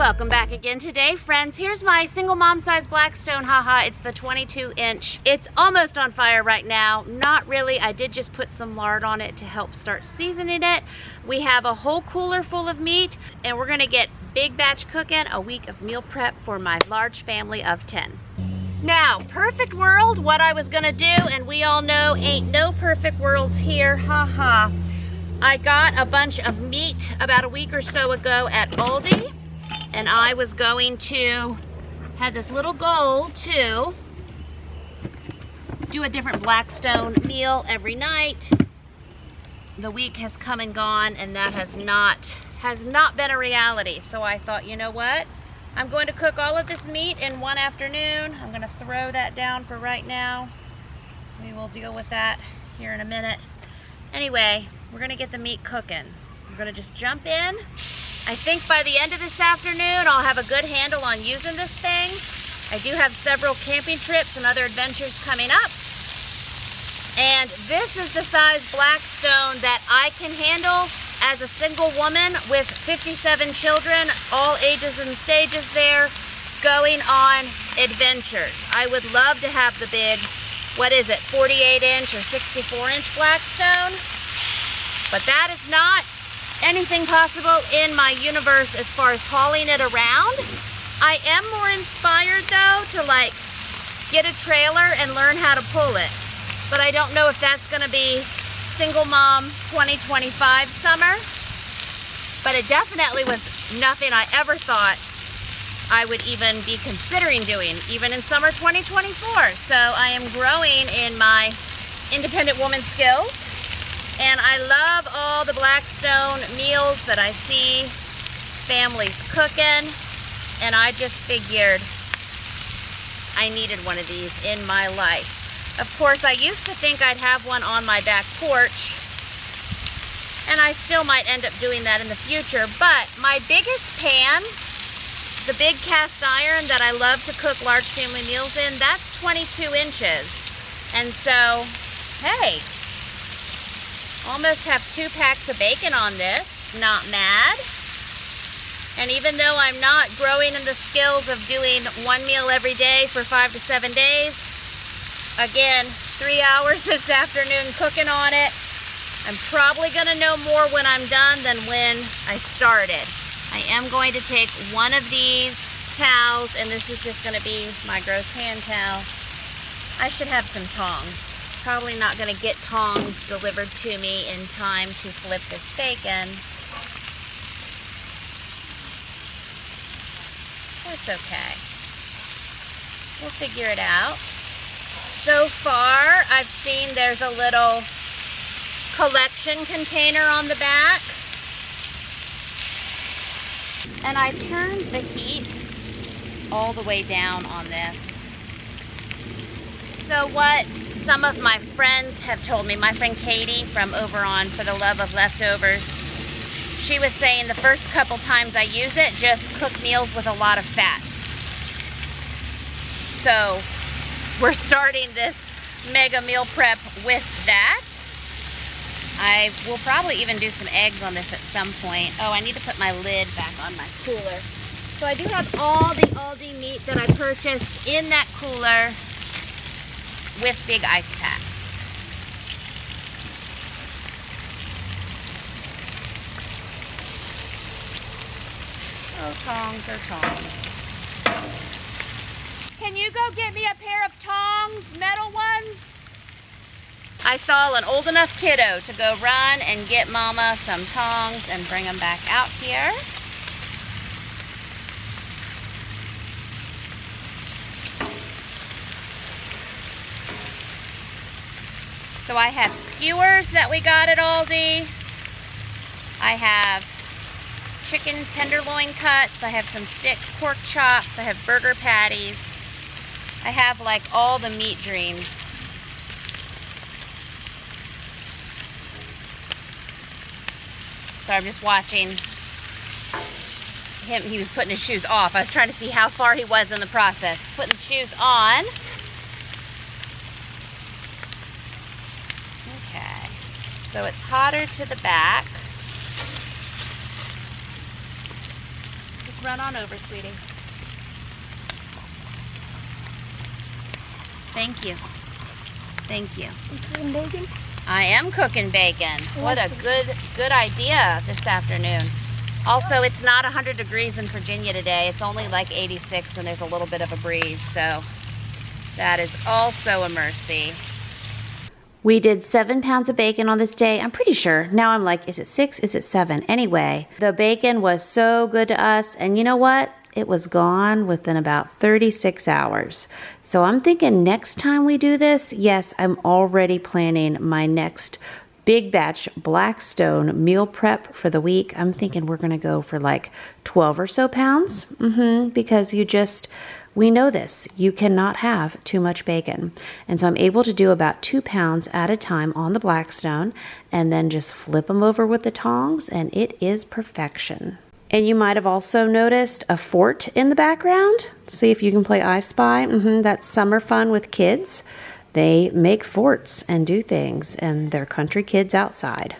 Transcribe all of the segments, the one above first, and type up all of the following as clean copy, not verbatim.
welcome back again today, friends. Here's my single mom size Blackstone. Haha, it's the 22-inch. It's almost on fire right now. Not really. I did just put some lard on it to help start seasoning it. We have a whole cooler full of meat, and we're gonna get big batch cooking, a week of meal prep for my large family of 10. Now, perfect world, what I was gonna do, and we all know ain't no perfect worlds here, haha. I got a bunch of meat about a week or so ago at Aldi, and I was going to, had this little goal to do a different Blackstone meal every night. The week has come and gone, and that has not been a reality. So I thought, you know what? I'm going to cook all of this meat in one afternoon. I'm gonna throw that down for right now. We will deal with that here in a minute. Anyway, we're gonna get the meat cooking. We're gonna just jump in. I think by the end of this afternoon, I'll have a good handle on using this thing. I do have several camping trips and other adventures coming up. And this is the size Blackstone that I can handle as a single woman with 57 children, all ages and stages there, going on adventures. I would love to have the big, what is it, 48-inch or 64-inch Blackstone. But that is not anything possible in my universe as far as hauling it around. I am more inspired though to like get a trailer and learn how to pull it. But I don't know if that's gonna be single mom 2025 summer. But it definitely was nothing I ever thought I would even be considering doing, even in summer 2024. So I am growing in my independent woman skills. And I love all the Blackstone meals that I see families cooking. And I just figured I needed one of these in my life. Of course, I used to think I'd have one on my back porch. And I still might end up doing that in the future. But my biggest pan, the big cast iron that I love to cook large family meals in, that's 22 inches. And so, hey, almost have 2 packs of bacon on this, not mad. And even though I'm not growing in the skills of doing one meal every day for 5 to 7 days, again, 3 hours this afternoon cooking on it. I'm probably gonna know more when I'm done than when I started. I am going to take one of these towels, and this is just gonna be my gross hand towel. I should have some tongs. Probably not gonna get tongs delivered to me in time to flip this bacon. That's okay. We'll figure it out. So far, I've seen there's a little collection container on the back. And I turned the heat all the way down on this. So what some of my friends have told me, my friend Katie from over on For the Love of Leftovers, she was saying the first couple times I use it, just cook meals with a lot of fat. So we're starting this mega meal prep with that. I will probably even do some eggs on this at some point. Oh, I need to put my lid back on my cooler. So I do have all the Aldi meat that I purchased in that cooler with big ice packs. Oh, tongs are tongs. Can you go get me a pair of tongs, metal ones? I saw an old enough kiddo to go run and get mama some tongs and bring them back out here. So I have skewers that we got at Aldi. I have chicken tenderloin cuts. I have some thick pork chops. I have burger patties. I have like all the meat dreams. So I'm just watching him. He was putting his shoes off. I was trying to see how far he was in the process. Putting the shoes on. Okay. So it's hotter to the back. Just run on over, sweetie. Thank you. Thank you. You cooking bacon? I am cooking bacon. What a good idea this afternoon. Also, it's not 100 degrees in Virginia today. It's only like 86 and there's a little bit of a breeze, so that is also a mercy. We did 7 pounds of bacon on this day. I'm pretty sure. Now I'm like, is it 6? Is it 7? Anyway, the bacon was so good to us, and you know what? It was gone within about 36 hours. So I'm thinking next time we do this, yes, I'm already planning my next big batch Blackstone meal prep for the week. I'm thinking we're going to go for like 12 or so pounds because we know this. You cannot have too much bacon. And so I'm able to do about 2 pounds at a time on the Blackstone and then just flip them over with the tongs, and it is perfection. And you might have also noticed a fort in the background. See if you can play I Spy. That's summer fun with kids. They make forts and do things, and they're country kids outside.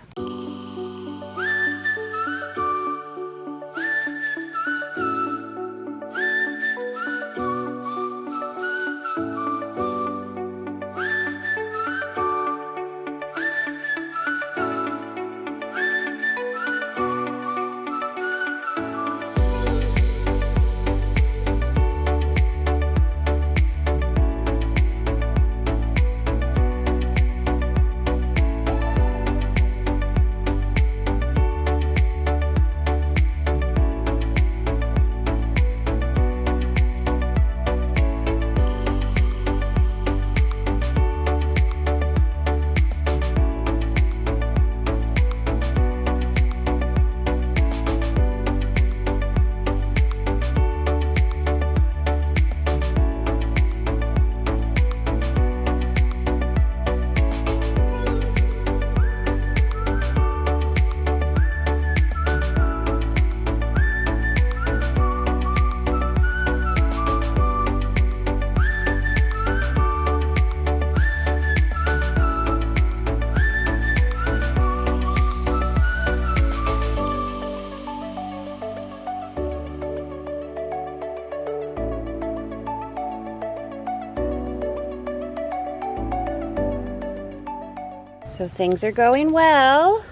So things are going well.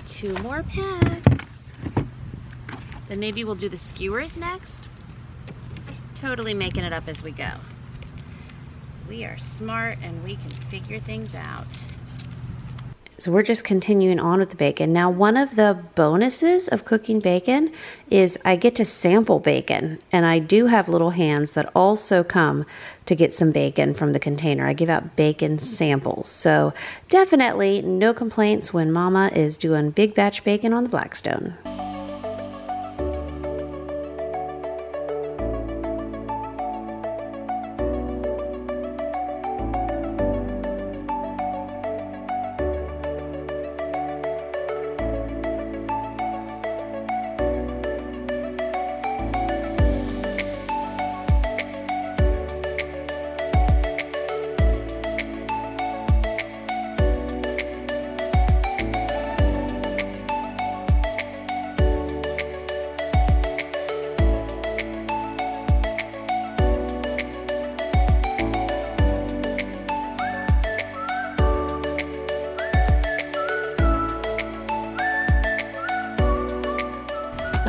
2 more packs. Then maybe we'll do the skewers next. Totally making it up as we go. We are smart and we can figure things out. So we're just continuing on with the bacon. Now, one of the bonuses of cooking bacon is I get to sample bacon, and I do have little hands that also come to get some bacon from the container. I give out bacon samples. So definitely no complaints when Mama is doing big batch bacon on the Blackstone.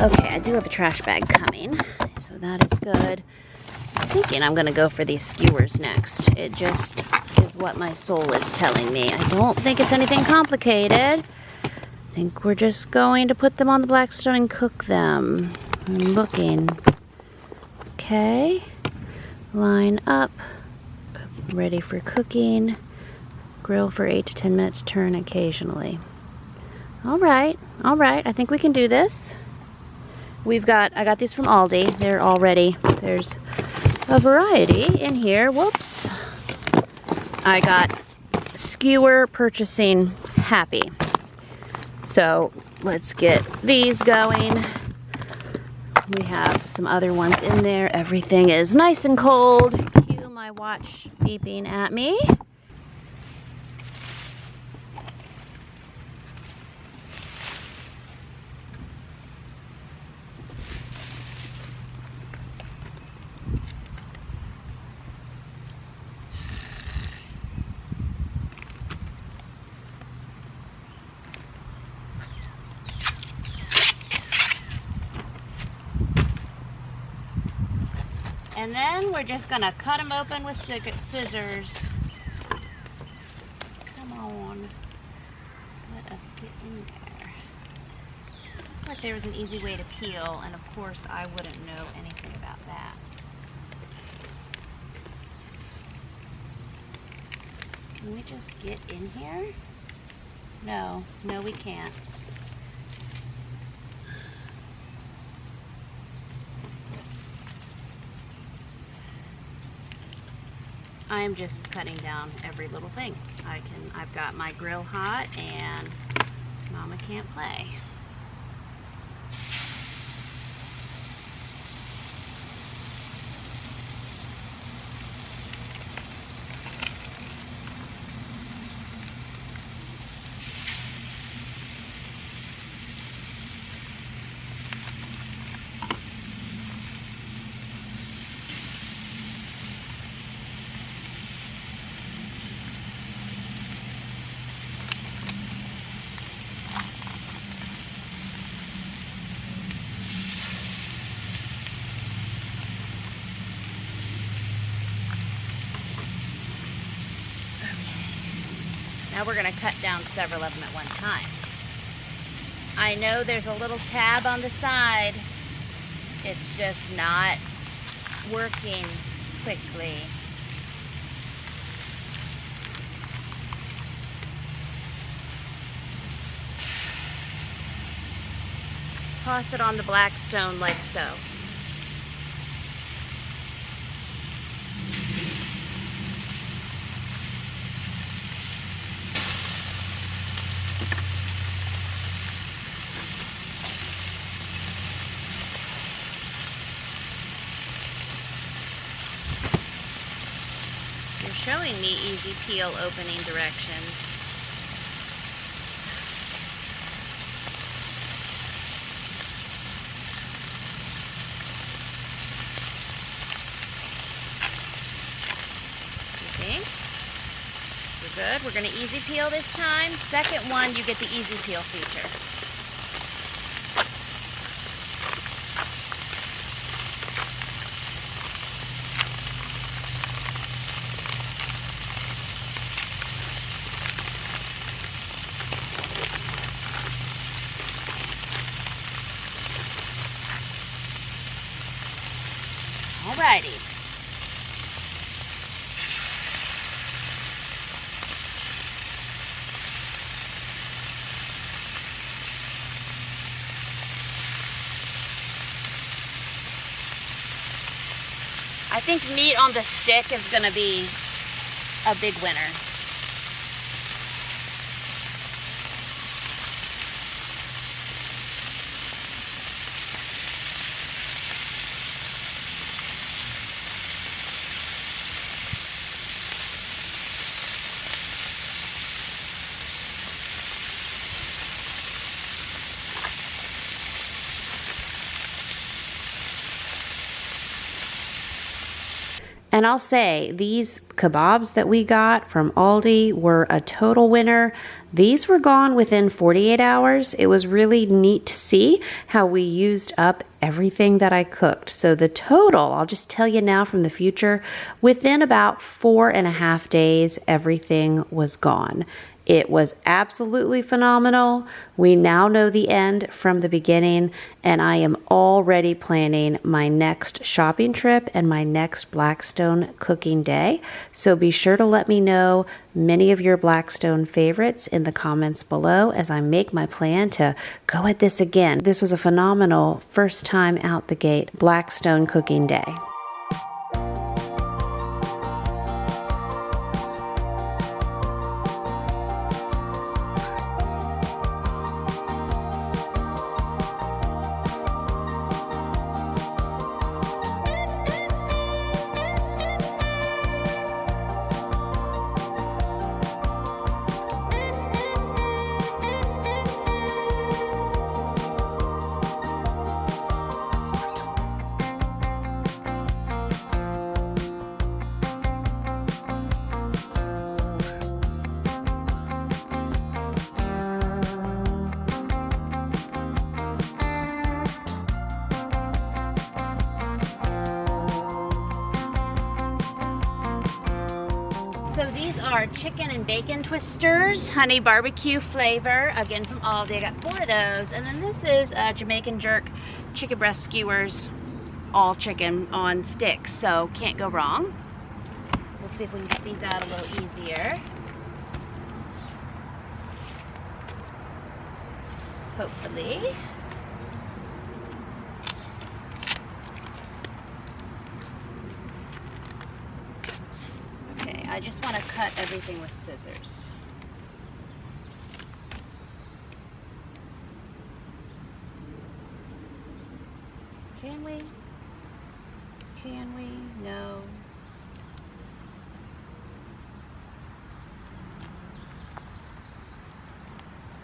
Okay, I do have a trash bag coming, so that is good. I'm thinking I'm gonna go for these skewers next. It just is what my soul is telling me. I don't think it's anything complicated. I think we're just going to put them on the Blackstone and cook them. I'm looking. Okay, line up, ready for cooking. Grill for 8 to 10 minutes, turn occasionally. All right, I think we can do this. I got these from Aldi. They're all ready. There's a variety in here. Whoops. I got skewer purchasing happy. So let's get these going. We have some other ones in there. Everything is nice and cold. Cue my watch beeping at me. And then we're just gonna cut them open with scissors. Come on, let us get in there. Looks like there was an easy way to peel, and of course I wouldn't know anything about that. Can we just get in here? No, we can't. I am just cutting down every little thing. I've got my grill hot and Mama can't play. Now we're going to cut down several of them at one time. I know there's a little tab on the side. It's just not working quickly. Toss it on the Blackstone like so. Showing me easy peel opening directions. You think? We're good. We're going to easy peel this time. Second one, you get the easy peel feature. Alrighty. I think meat on the stick is going to be a big winner. And I'll say, these kebabs that we got from Aldi were a total winner. These were gone within 48 hours. It was really neat to see how we used up everything that I cooked. So the total, I'll just tell you now from the future, within about 4.5 days, everything was gone. It was absolutely phenomenal. We now know the end from the beginning, and I am already planning my next shopping trip and my next Blackstone cooking day. So be sure to let me know many of your Blackstone favorites in the comments below as I make my plan to go at this again. This was a phenomenal first time out the gate Blackstone cooking day. So these are chicken and bacon twisters, honey barbecue flavor, again from Aldi. I got 4 of those. And then this is Jamaican jerk chicken breast skewers, all chicken on sticks, so can't go wrong. We'll see if we can get these out a little easier. Hopefully. Okay, I just want to cut everything with scissors. Can we? Can we? No.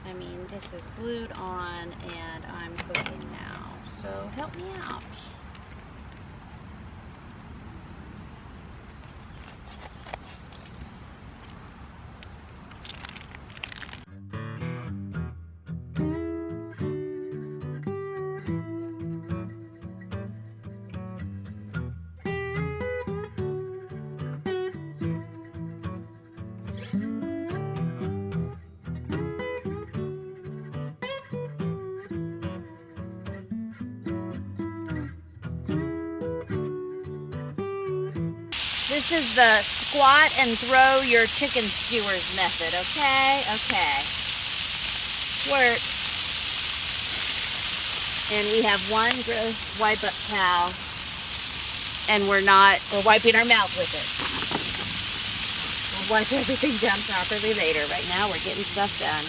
I mean, this is glued on and I'm cooking now, so help me out. This is the squat and throw your chicken skewers method, okay? Okay. Work. And we have one gross wipe up towel, and we're wiping our mouth with it. We'll wipe everything down properly later. Right now we're getting stuff done.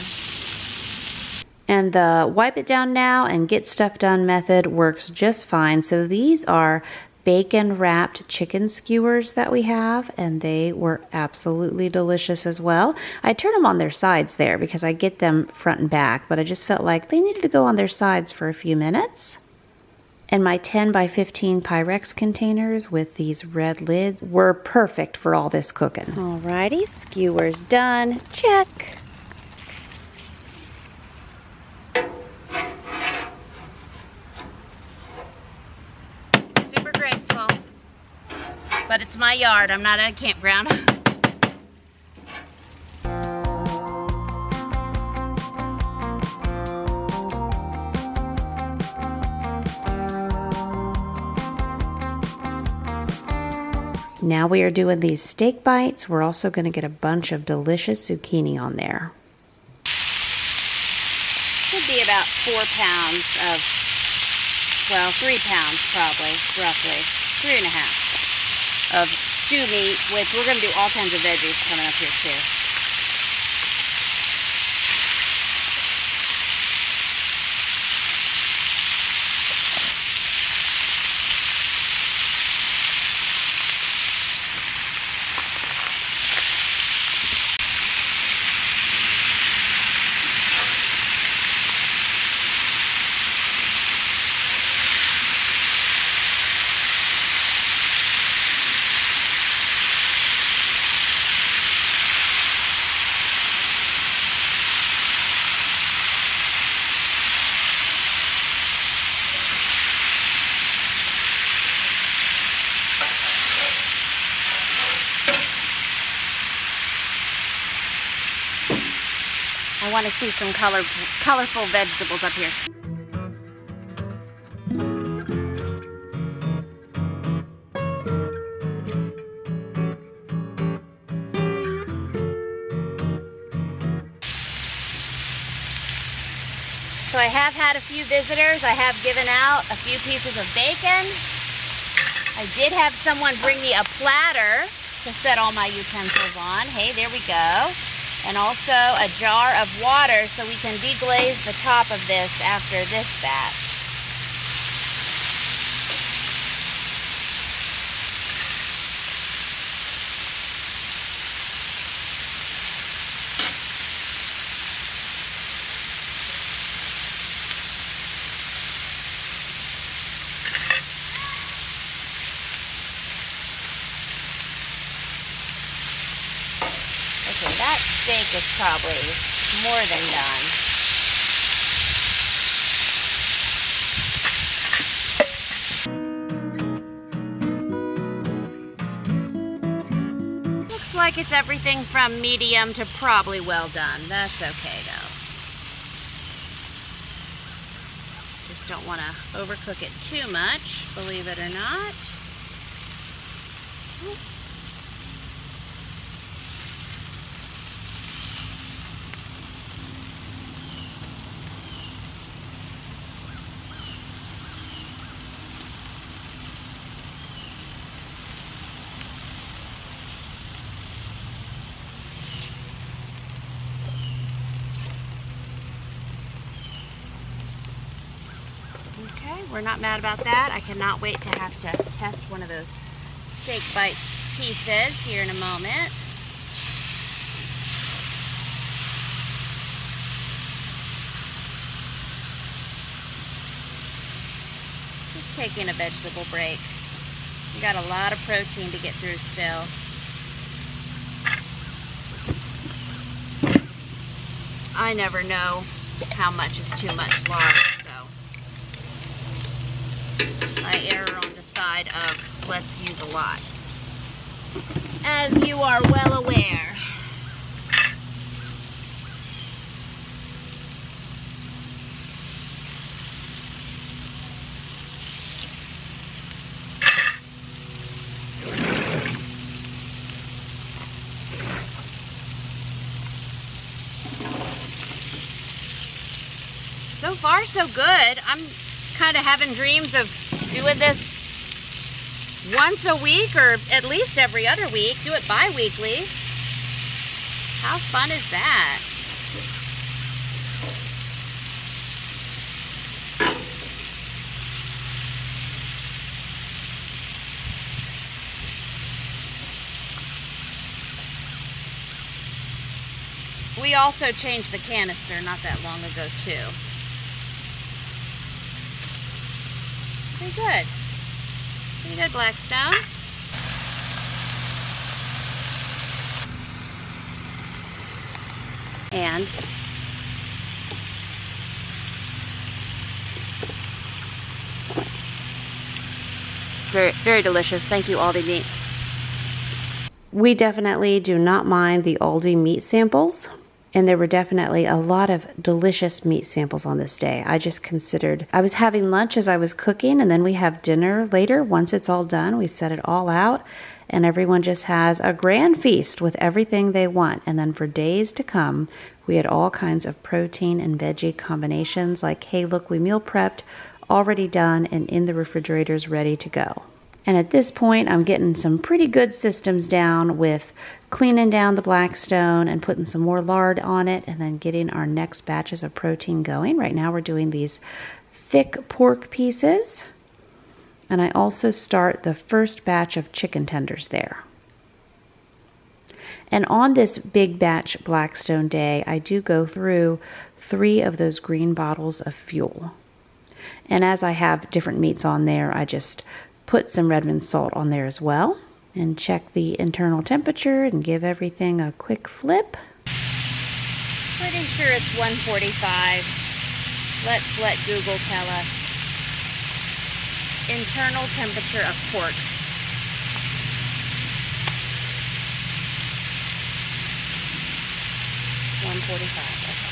And the wipe it down now and get stuff done method works just fine. So these are bacon wrapped chicken skewers that we have, and they were absolutely delicious as well. I turn them on their sides there because I get them front and back, but I just felt like they needed to go on their sides for a few minutes. And my 10 by 15 Pyrex containers with these red lids were perfect for all this cooking. Alrighty, skewers done. Check. But it's my yard. I'm not at a campground. Now we are doing these steak bites. We're also going to get a bunch of delicious zucchini on there. Should be about 4 pounds of, well, 3 pounds probably, roughly, 3.5. Of stew meat, which we're going to do all kinds of veggies coming up here too. I want to see some colorful vegetables up here. So I have had a few visitors. I have given out a few pieces of bacon. I did have someone bring me a platter to set all my utensils on. Hey, there we go. And also a jar of water so we can deglaze the top of this after this batch. Okay, that steak is probably more than done. Looks like like it's everything from medium to probably well done. That's okay though. Just don't want to overcook it too much, believe it or not. Okay, we're not mad about that. I cannot wait to have to test one of those steak bite pieces here in a moment. Just taking a vegetable break. We got a lot of protein to get through still. I never know how much is too much lard, so I err on the side of let's use a lot, as you are well aware. So far, so good. I'm kind of having dreams of doing this once a week or at least every other week. Do it bi-weekly. How fun is that? We also changed the canister not that long ago too. Pretty good. Pretty good, Blackstone. And very, very delicious. Thank you, Aldi meat. We definitely do not mind the Aldi meat samples. And there were definitely a lot of delicious meat samples on this day. I just considered, I was having lunch as I was cooking, and then we have dinner later. Once it's all done, we set it all out, and everyone just has a grand feast with everything they want. And then for days to come, we had all kinds of protein and veggie combinations like, hey, look, we meal prepped, already done, and in the refrigerators ready to go. And at this point, I'm getting some pretty good systems down with cleaning down the Blackstone and putting some more lard on it and then getting our next batches of protein going. Right now we're doing these thick pork pieces. And I also start the first batch of chicken tenders there. And on this big batch Blackstone day, I do go through 3 of those green bottles of fuel. And as I have different meats on there, I just put some Redmond salt on there as well and check the internal temperature and give everything a quick flip. Pretty sure it's 145. Let's let Google tell us. Internal temperature of pork. $145.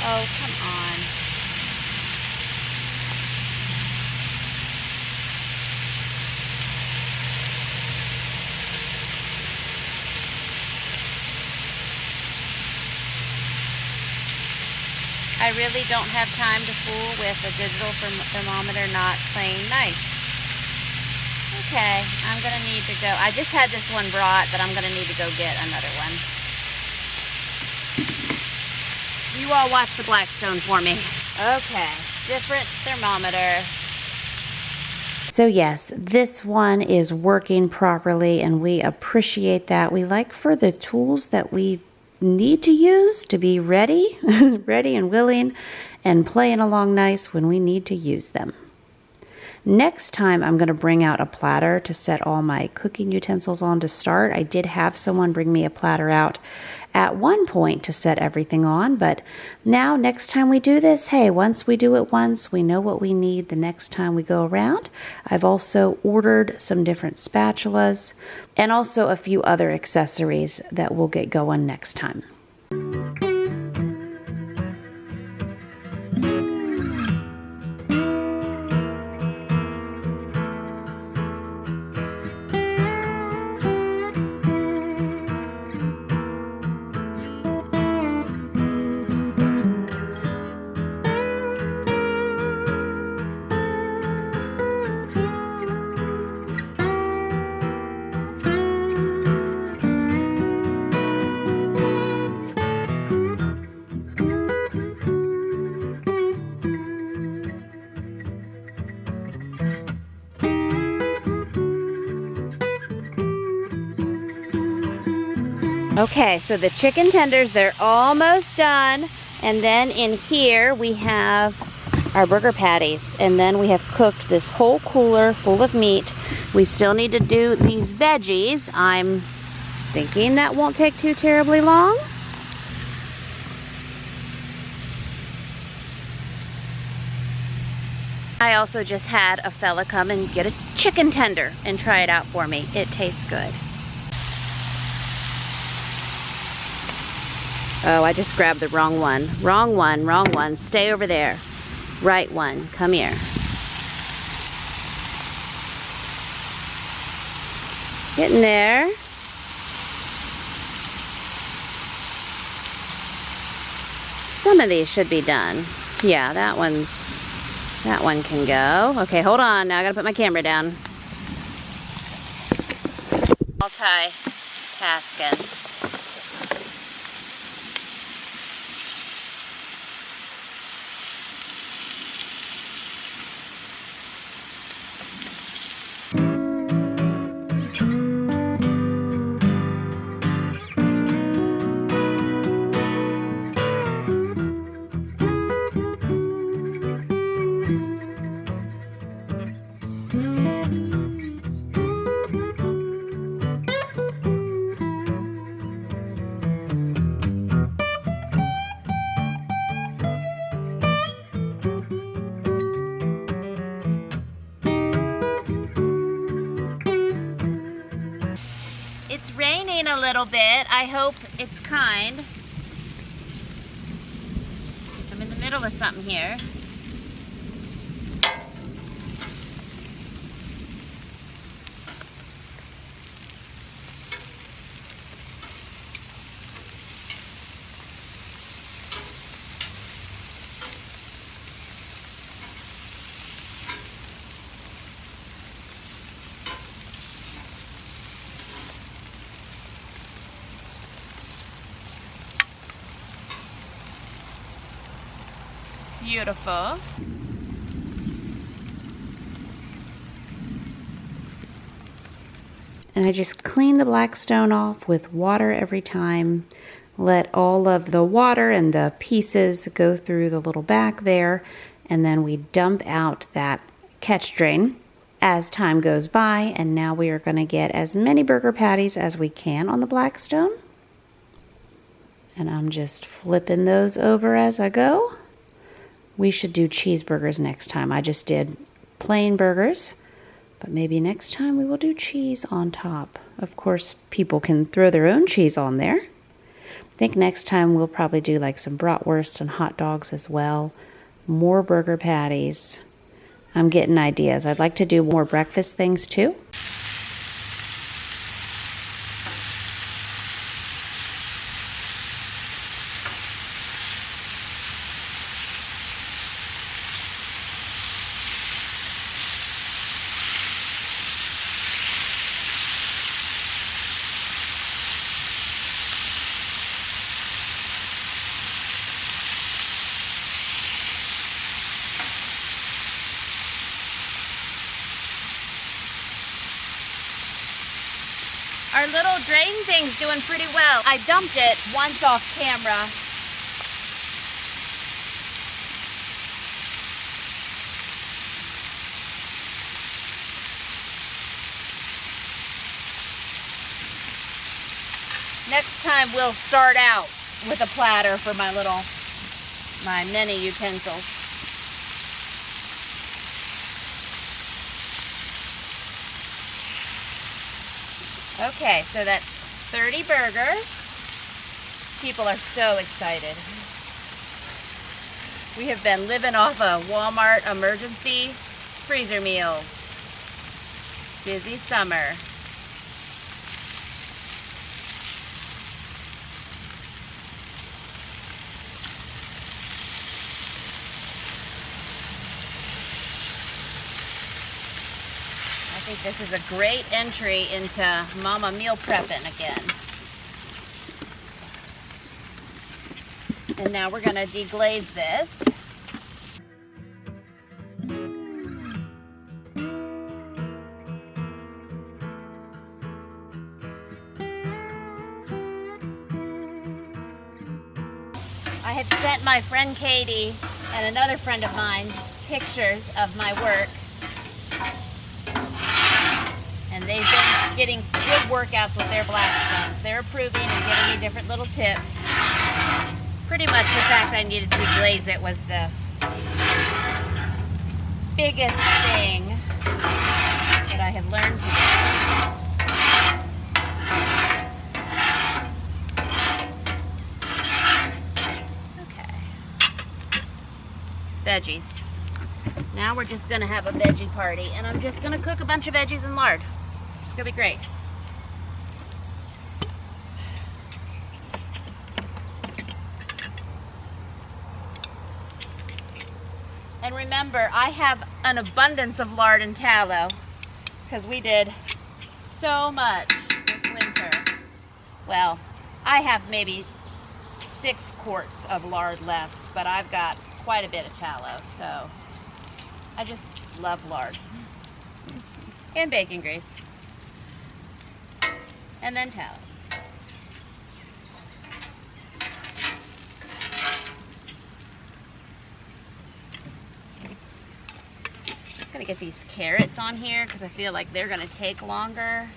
Oh, come on. I really don't have time to fool with a digital thermometer not playing nice. Okay, I'm gonna need to go. I just had this one brought, but I'm gonna need to go get another one. You all watch the Blackstone for me. Okay, different thermometer. So yes, this one is working properly and we appreciate that. We like for the tools that we need to use to be ready, ready and willing and playing along nice when we need to use them. Next time I'm going to bring out a platter to set all my cooking utensils on to start. I did have someone bring me a platter out at one point to set everything on, but now next time we do this, hey, once we do it once, we know what we need the next time we go around. I've also ordered some different spatulas and also a few other accessories that we'll get going next time. Okay, so the chicken tenders, they're almost done. And then in here we have our burger patties. And then we have cooked this whole cooler full of meat. We still need to do these veggies. I'm thinking that won't take too terribly long. I also just had a fella come and get a chicken tender and try it out for me. It tastes good. Oh, I just grabbed the wrong one. Wrong one, wrong one. Stay over there. Right one. Come here. Getting there. Some of these should be done. Yeah, that one can go. Okay, hold on. Now I gotta put my camera down. Multitasking. It's raining a little bit. I hope it's kind. I'm in the middle of something here. Beautiful. And I just clean the Blackstone off with water every time. Let all of the water and the pieces go through the little back there. And then we dump out that catch drain as time goes by. And now we are going to get as many burger patties as we can on the Blackstone. And I'm just flipping those over as I go. We should do cheeseburgers next time. I just did plain burgers, but maybe next time we will do cheese on top. Of course, people can throw their own cheese on there. I think next time we'll probably do like some bratwurst and hot dogs as well. More burger patties. I'm getting ideas. I'd like to do more breakfast things too. Our little drain thing's doing pretty well. I dumped it once off camera. Next time we'll start out with a platter for my many utensils. Okay, so that's 30 burgers. People are so excited. We have been living off of Walmart emergency freezer meals. Busy summer. I think this is a great entry into Mama meal prepping again. And now we're going to deglaze this. I had sent my friend Katie and another friend of mine pictures of my work. And they've been getting good workouts with their Blackstones. They're approving and giving me different little tips. Pretty much the fact I needed to deglaze it was the biggest thing that I have learned to do. Okay. Veggies. Now we're just gonna have a veggie party, and I'm just gonna cook a bunch of veggies in lard. It's gonna be great. And remember, I have an abundance of lard and tallow because we did so much this winter. Well, I have maybe 6 quarts of lard left, but I've got quite a bit of tallow, so I just love lard. And bacon grease. And then tallow. I'm gonna get these carrots on here because I feel like they're gonna take longer.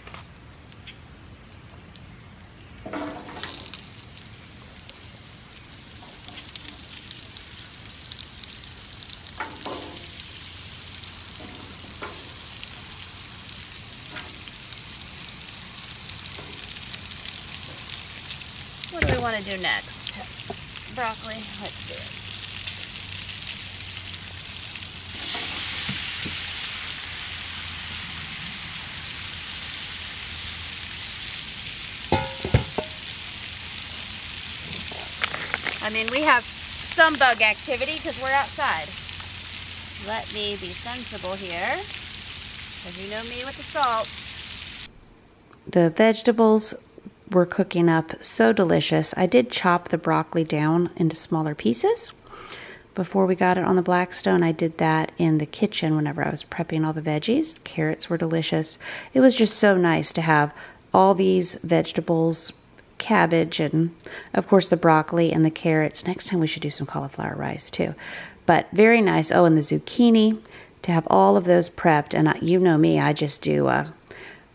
What do we want to do next? Broccoli, let's do it. I mean, we have some bug activity because we're outside. Let me be sensible here, because you know me with the salt. The vegetables were cooking up so delicious. I did chop the broccoli down into smaller pieces before we got it on the Blackstone. I did that in the kitchen whenever I was prepping all the veggies. The carrots were delicious. It was just so nice to have all these vegetables, cabbage, and of course the broccoli and the carrots. Next time we should do some cauliflower rice too. But very nice. Oh, and the zucchini, to have all of those prepped. And you know me, I just do a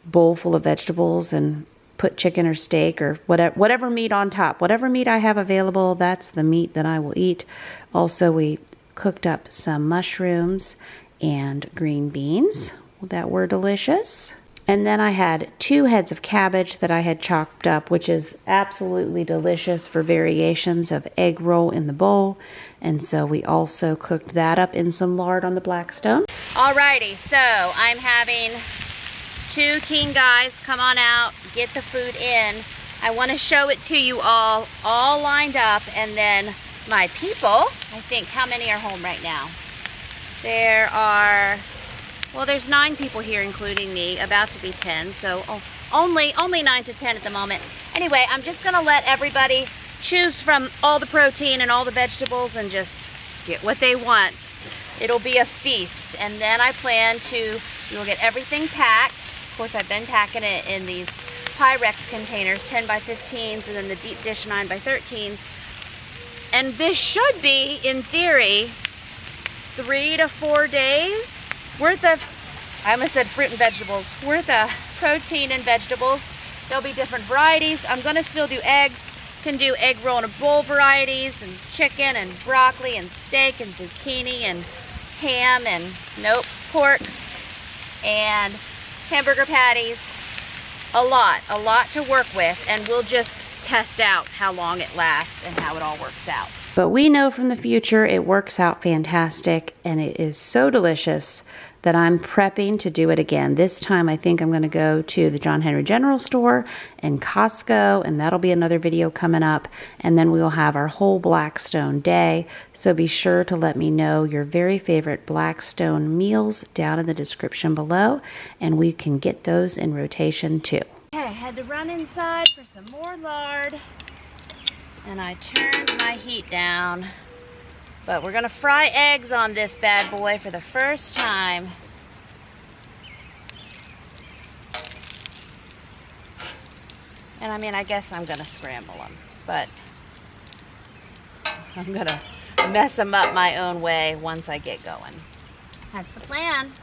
bowl full of vegetables and put chicken or steak or whatever meat on top. Whatever meat I have available, that's the meat that I will eat. Also, we cooked up some mushrooms and green beans that were delicious. And then I had 2 heads of cabbage that I had chopped up, which is absolutely delicious for variations of egg roll in the bowl. And so we also cooked that up in some lard on the Blackstone. Alrighty, so I'm having 2 teen guys come on out, get the food in. I want to show it to you all lined up, and then my people, I think, how many are home right now? There are, well, there's 9 people here, including me, about to be 10, so only 9 to 10 at the moment. Anyway, I'm just gonna let everybody choose from all the protein and all the vegetables and just get what they want. It'll be a feast, and then I plan to, we'll get everything packed. Of course, I've been packing it in these Pyrex containers, 10 by 15s, and then the deep dish 9 by 13s. And this should be, in theory, 3 to 4 days worth of, I almost said fruit and vegetables, worth of protein and vegetables. There'll be different varieties. I'm gonna still do eggs. Can do egg roll in a bowl varieties, and chicken and broccoli and steak and zucchini and ham and pork and hamburger patties. A lot to work with, and we'll just test out how long it lasts and how it all works out. But we know from the future it works out fantastic, and it is so delicious that I'm prepping to do it again. This time I think I'm going to go to the John Henry General Store and Costco, and that'll be another video coming up. And then we'll have our whole Blackstone day. So be sure to let me know your very favorite Blackstone meals down in the description below, and we can get those in rotation too. Okay, I had to run inside for some more lard, and I turned my heat down. But we're gonna fry eggs on this bad boy for the first time. And I mean, I guess I'm gonna scramble them, but I'm gonna mess them up my own way once I get going. That's the plan.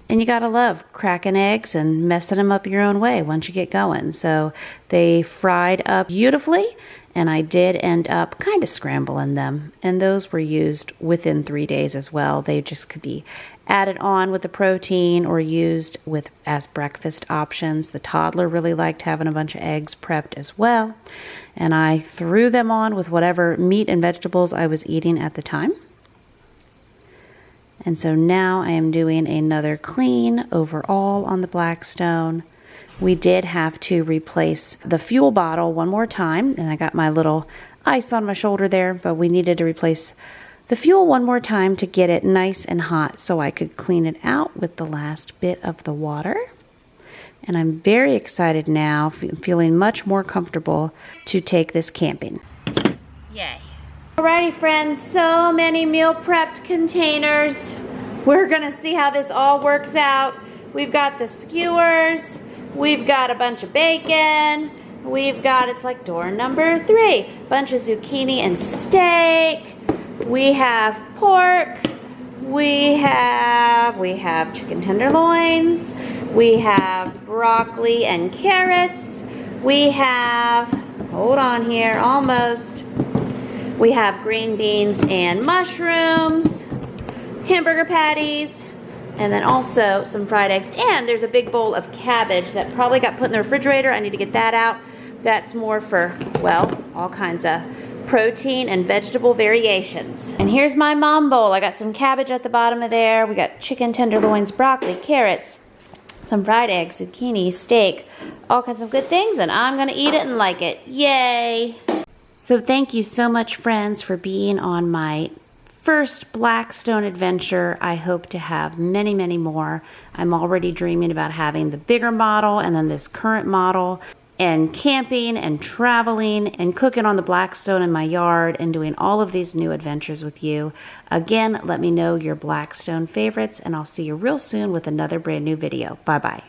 And you gotta love cracking eggs and messing them up your own way once you get going. So they fried up beautifully, and I did end up kind of scrambling them. And those were used within 3 days as well. They just could be added on with the protein or used with as breakfast options. The toddler really liked having a bunch of eggs prepped as well. And I threw them on with whatever meat and vegetables I was eating at the time. And so now I am doing another clean overall on the Blackstone. We did have to replace the fuel bottle one more time, and I got my little ice on my shoulder there, but we needed to replace the fuel one more time to get it nice and hot so I could clean it out with the last bit of the water. And I'm very excited now, feeling much more comfortable to take this camping. Yay. Alrighty friends, so many meal prepped containers. We're gonna see how this all works out. We've got the skewers, we've got a bunch of bacon, we've got, it's like door number 3, bunch of zucchini and steak, we have pork, we have chicken tenderloins, we have broccoli and carrots, we have, hold on here, almost, we have green beans and mushrooms, hamburger patties, and then also some fried eggs. And there's a big bowl of cabbage that probably got put in the refrigerator. I need to get that out. That's more for, well, all kinds of protein and vegetable variations. And here's my mom bowl. I got some cabbage at the bottom of there. We got chicken tenderloins, broccoli, carrots, some fried eggs, zucchini, steak, all kinds of good things. And I'm gonna eat it and like it. Yay! So thank you so much, friends, for being on my first Blackstone adventure. I hope to have many, many more. I'm already dreaming about having the bigger model and then this current model, and camping and traveling and cooking on the Blackstone in my yard and doing all of these new adventures with you. Again, let me know your Blackstone favorites, and I'll see you real soon with another brand new video. Bye-bye.